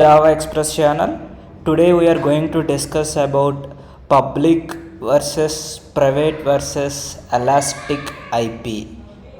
Java Express channel. Today we are going to discuss about public versus private versus elastic IP.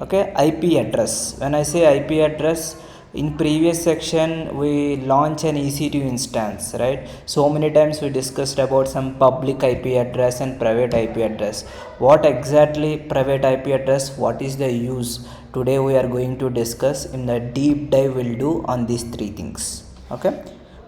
Okay, IP address. When I say IP address, in previous section we launch an EC2 instance, right? So many times we discussed about some public IP address and private IP address. What exactly private IP address? What is the use? Today we are going to discuss in the deep dive we'll do on these three things. Okay,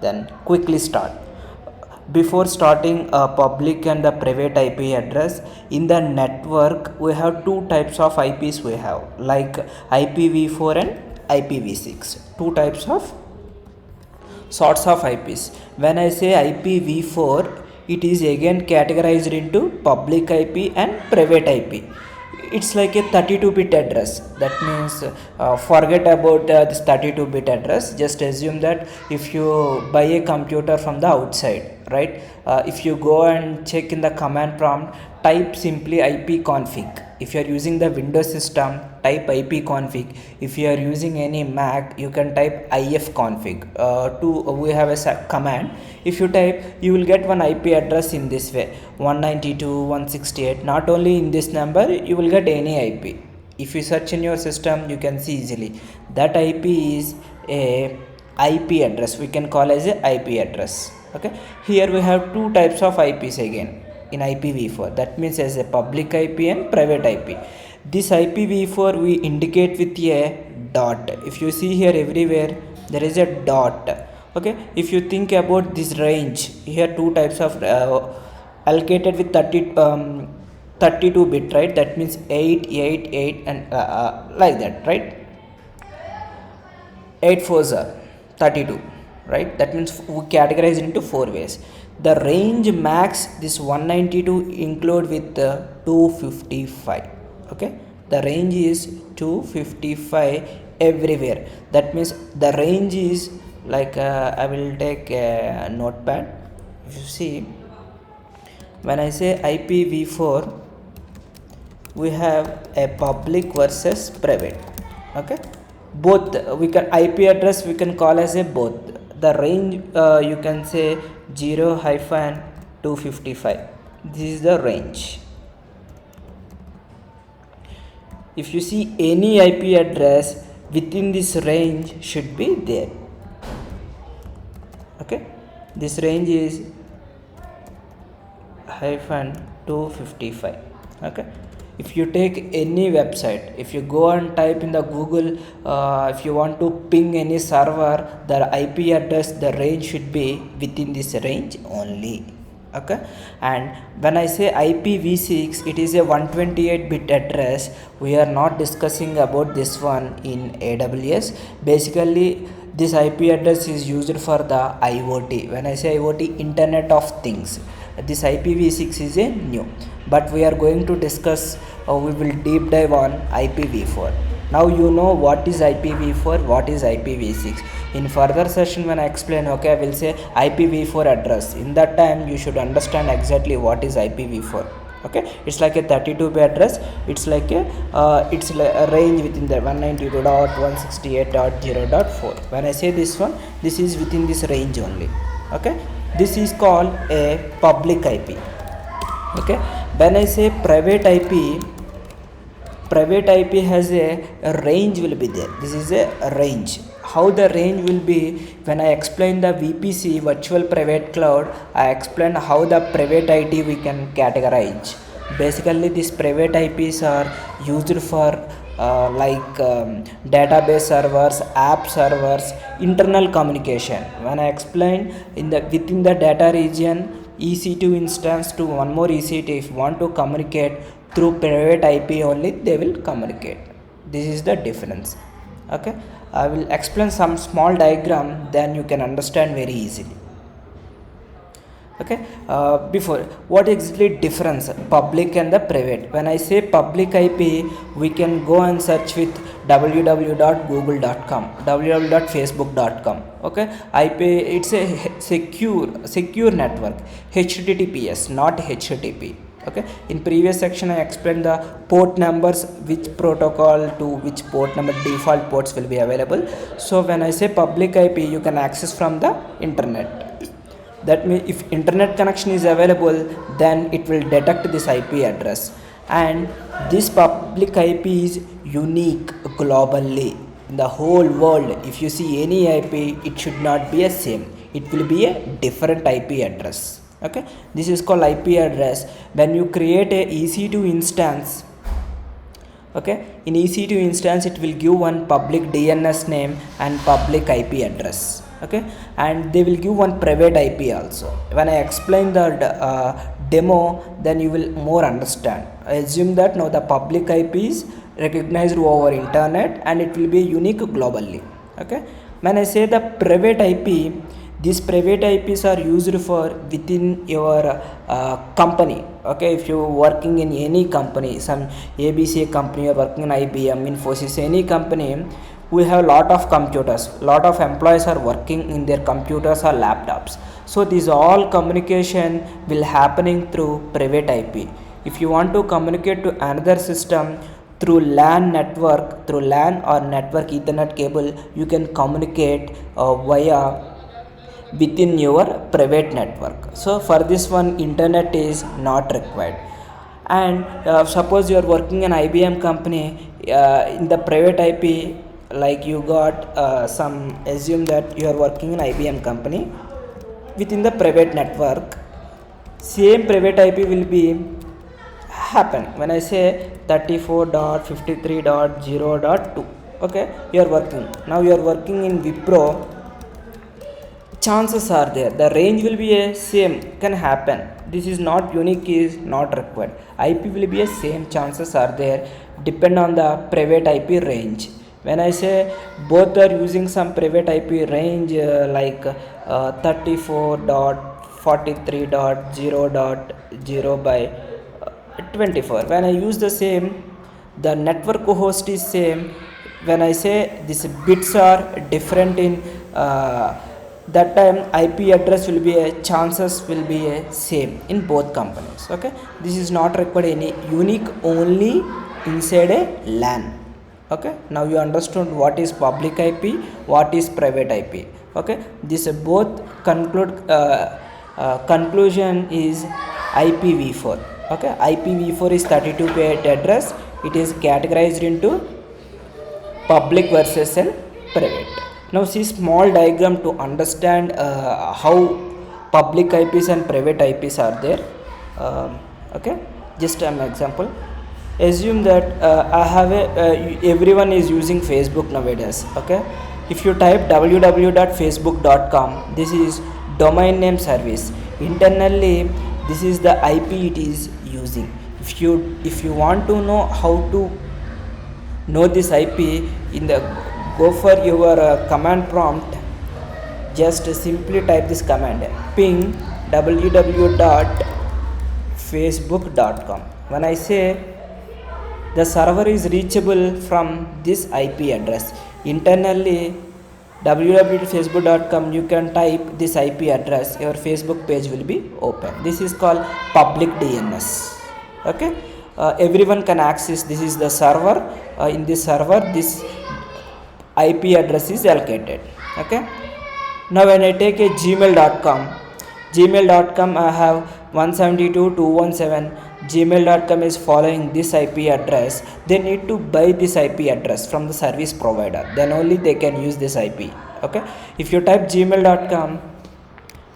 then quickly start. Before starting a public and the private IP address, in the network we have two types of IPs. We have like IPv4 and IPv6, two types of sorts of IPs. When I say IPv4, it is again categorized into public IP and private IP. It's like a 32-bit address. That means forget about this 32-bit address. Just assume that if you buy a computer from the outside, right? If you go and check in the command prompt, type simply ipconfig. If you are using the Windows system, type ipconfig. If you are using any Mac, you can type ifconfig. We have a command. If you type, you will get one IP address in this way: 192.168. Not only in this number, you will get any IP. If you search in your system, you can see easily that IP is a IP address. We can call as a IP address. Okay, here we have two types of IPs again in IPv4. That means as a public IP and private IP. This IPv4 we indicate with a dot. If you see here, everywhere there is a dot. Okay, if you think about this range, here two types of allocated with 32 bit, right? That means 888 and like that, right? 8 fours are 32, right? That means we categorize it into four ways. The range max this 192 include with 255. Okay, the range is 255 everywhere. That means the range is like I will take a notepad. If you see, when I say IPv4, we have a public versus private. Okay, both we can IP address we can call as a both. The range you can say 0-255. This is the range. If you see any IP address within this range should be there. Okay, this range is -255. Okay, if you take any website, if you go and type in the Google, if you want to ping any server, the IP address, the range should be within this range only. Okay, and when I say IPv6, it is a 128-bit address. We are not discussing about this one in AWS. Basically this IP address is used for the IoT. When I say IoT, Internet of Things, this IPv6 is a new, but we are going to discuss we will deep dive on IPv4. Now you know what is IPv4, what is IPv6. In further session when I explain, okay, I will say IPv4 address. In that time you should understand exactly what is IPv4. Okay, it's like a 32-bit address. It's like a range within the 192.168.0.4. when I say this one, this is within this range only. Okay, this is called a public IP. Okay, when I say private IP has a range will be there. This is a range. How the range will be, when I explain the VPC, virtual private cloud, I explain how the private IP we can categorize. Basically these private IPs are used for database servers, app servers, internal communication. When I explain within the data region, EC2 instance to one more EC2, if you want to communicate through private IP only, they will communicate. This is the difference. Okay, I will explain some small diagram, then you can understand very easily. Okay, before, what exactly difference public and the private? When I say public IP, we can go and search with www.google.com, www.facebook.com. okay, IP, it's a secure network, HTTPS, not HTTP. Okay, in previous section I explained the port numbers, which protocol to which port number default ports will be available. So when I say public IP, you can access from the internet. That means if internet connection is available, then it will detect this IP address, and this public IP is unique globally in the whole world. If you see any IP, it should not be a same, it will be a different IP address. Okay, this is called IP address. When you create a EC2 instance, okay, in EC2 instance it will give one public DNS name and public IP address. Okay, and they will give one private IP also. When I explain the demo, then you will more understand. I assume that now the public IP is recognized over internet and it will be unique globally. Okay, when I say the private IP, these private IPs are used for within your company. Okay, if you working in any company, some ABC company, or working in IBM, Infosys, any company, we have lot of computers, lot of employees are working in their computers or laptops. So these all communication will happening through private IP. If you want to communicate to another system through LAN network, through LAN or network Ethernet cable, you can communicate via within your private network. So for this one, internet is not required. And suppose you are working in IBM company, in the private IP, like you got some, assume that you are working in IBM company within the private network, same private IP will be happen when I say 34.53.0.2. okay, you are working now, you are working in Wipro, chances are there the range will be a same, can happen. This is not unique, is not required. IP will be a same, chances are there, depend on the private IP range. When I say both are using some private IP range like 34.43.0.0 by 24, when I use the same, the network host is same. When I say these bits are different in that time, IP address will be a, chances will be a same in both companies. Okay, this is not required any unique, only inside a LAN. Okay, now you understood what is public IP, what is private IP. Okay, this both conclusion is IPv4. Okay, IPv4 is 32-bit address. It is categorized into public versus and private. Now see small diagram to understand how public IPs and private IPs are there. Okay, just an example. Assume that I have a everyone is using Facebook nowadays. Okay, if you type www.facebook.com, this is domain name service. Internally, this is the IP it is using. If you want to know how to know this IP, in the go for your command prompt, just simply type this command, ping www.facebook.com. when I say the server is reachable from this IP address, internally www.facebook.com, you can type this IP address, your Facebook page will be open. This is called public DNS. Okay, everyone can access. This is the server. In this server, this IP address is allocated. Okay, now when I take a gmail.com, I have 172.217. gmail.com is following this IP address. They need to buy this IP address from the service provider, then only they can use this IP. Okay, if you type gmail.com,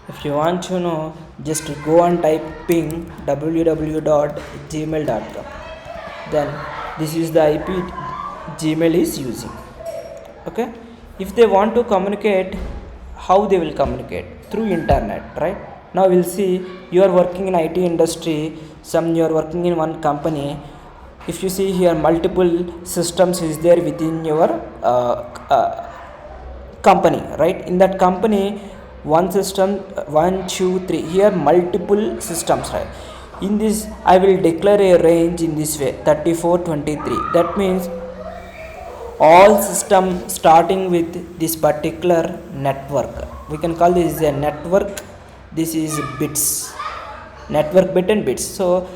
if you want to know, just go and type ping www.gmail.com. then this is the IP Gmail is using. Okay, if they want to communicate, how they will communicate? Through internet, right? Now we'll see, you are working in IT industry, you are working in one company. If you see here, multiple systems is there within your company, right? In that company, one system, 1 2 3, here multiple systems, right? In this I will declare a range in this way, 3423. That means all system starting with this particular network, we can call this a network. This is bits. network bit and bits. So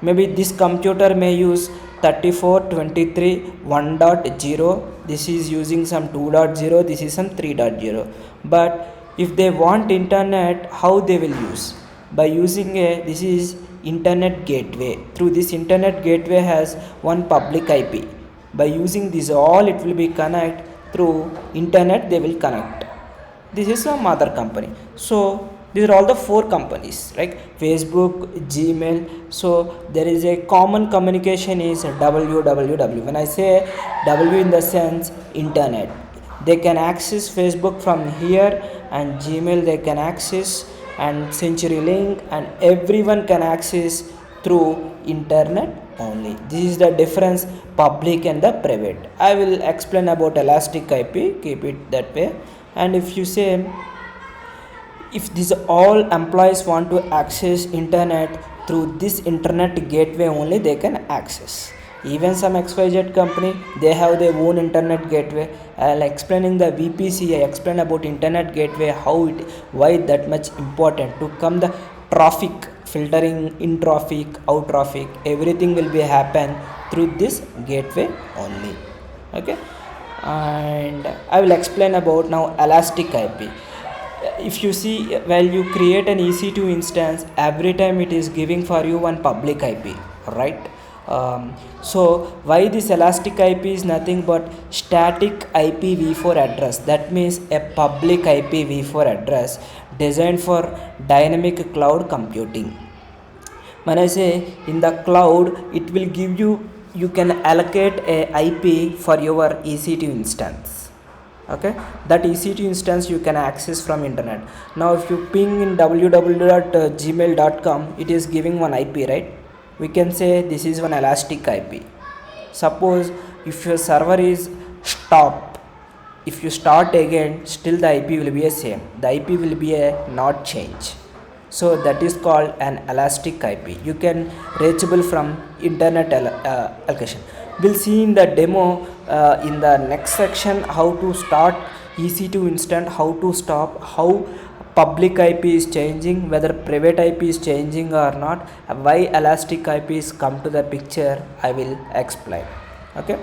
maybe this computer may use 3423 1.0, this is using some 2.0, this is some 3.0. but if they want internet, how they will use? By using this is internet gateway. Through this internet gateway has one public IP. By using this all, it will be connect through internet, they will connect. This is some other company. So these are all the four companies, like Facebook, Gmail. So there is a common communication is www. When I say W in the sense internet, they can access Facebook from here, and Gmail they can access, and CenturyLink, and everyone can access through internet only. This is the difference, public and the private. I will explain about elastic IP, keep it that way. And if you say, if these all employees want to access internet through this internet gateway only, they can access. Even some XYZ company, they have their own internet gateway. I'll explaining the VPC, I explain about internet gateway, how it, why that much important to come the traffic filtering, in traffic, out traffic, everything will be happen through this gateway only. Okay, and I will explain about now elastic IP. If you see, while you create an EC2 instance, every time it is giving for you one public IP, right? So why this elastic IP is nothing but static IPv4 address. That means a public IPv4 address designed for dynamic cloud computing. When I say in the cloud, it will give you can allocate a IP for your EC2 instance. Okay, that EC2 instance you can access from internet. Now if you ping in www.gmail.com, it is giving one IP, right? We can say this is one elastic IP. Suppose if your server is stop, if you start again, still the IP will be a same, the IP will be a not change. So that is called an elastic IP. You can reachable from internet allocation. We'll see in the demo in the next section how to start EC2 instant, how to stop, how public IP is changing, whether private IP is changing or not, why elastic IP is come to the picture, I will explain. Okay,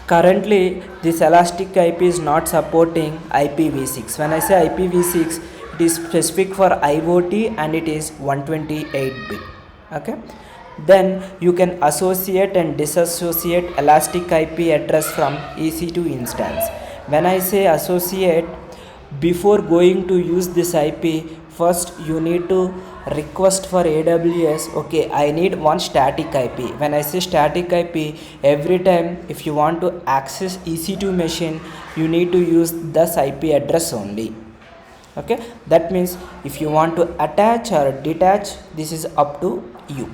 currently this elastic IP is not supporting IPv6. When I say IPv6, it is specific for IoT and it is 128 bit. Okay, then you can associate and disassociate elastic IP address from EC2 instance. When I say associate, before going to use this IP, first you need to request for AWS, okay, I need one static IP. When I say static IP, every time if you want to access EC2 machine, you need to use this IP address only. Okay, that means if you want to attach or detach, this is up to you,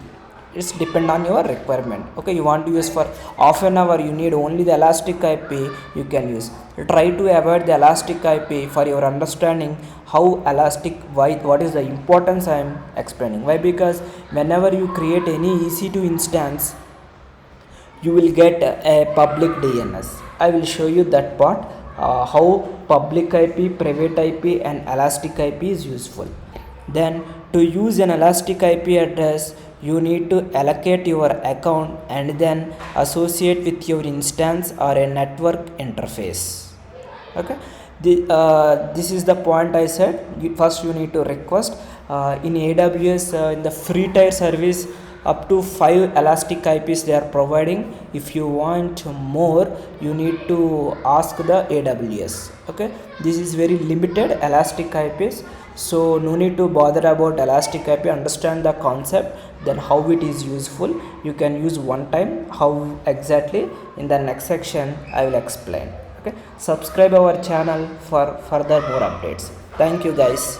it's depend on your requirement. Okay, you want to use for half an hour, you need only the elastic IP, you can use. Try to avoid the elastic IP for your understanding how elastic, why, what is the importance I am explaining. Why? Because whenever you create any EC2 instance, you will get a public DNS. I will show you that part, how public IP, private IP and elastic IP is useful. Then to use an elastic IP address, you need to allocate your account and then associate with your instance or a network interface. Okay, this is the point I said. First you need to request in AWS, in the free tier service, up to 5 elastic IPs they are providing. If you want more, you need to ask the AWS. Okay, this is very limited elastic IPs, so no need to bother about elastic IP. Understand the concept, then how it is useful. You can use one time, how exactly in the next section I will explain. Okay, subscribe our channel for further more updates. Thank you guys.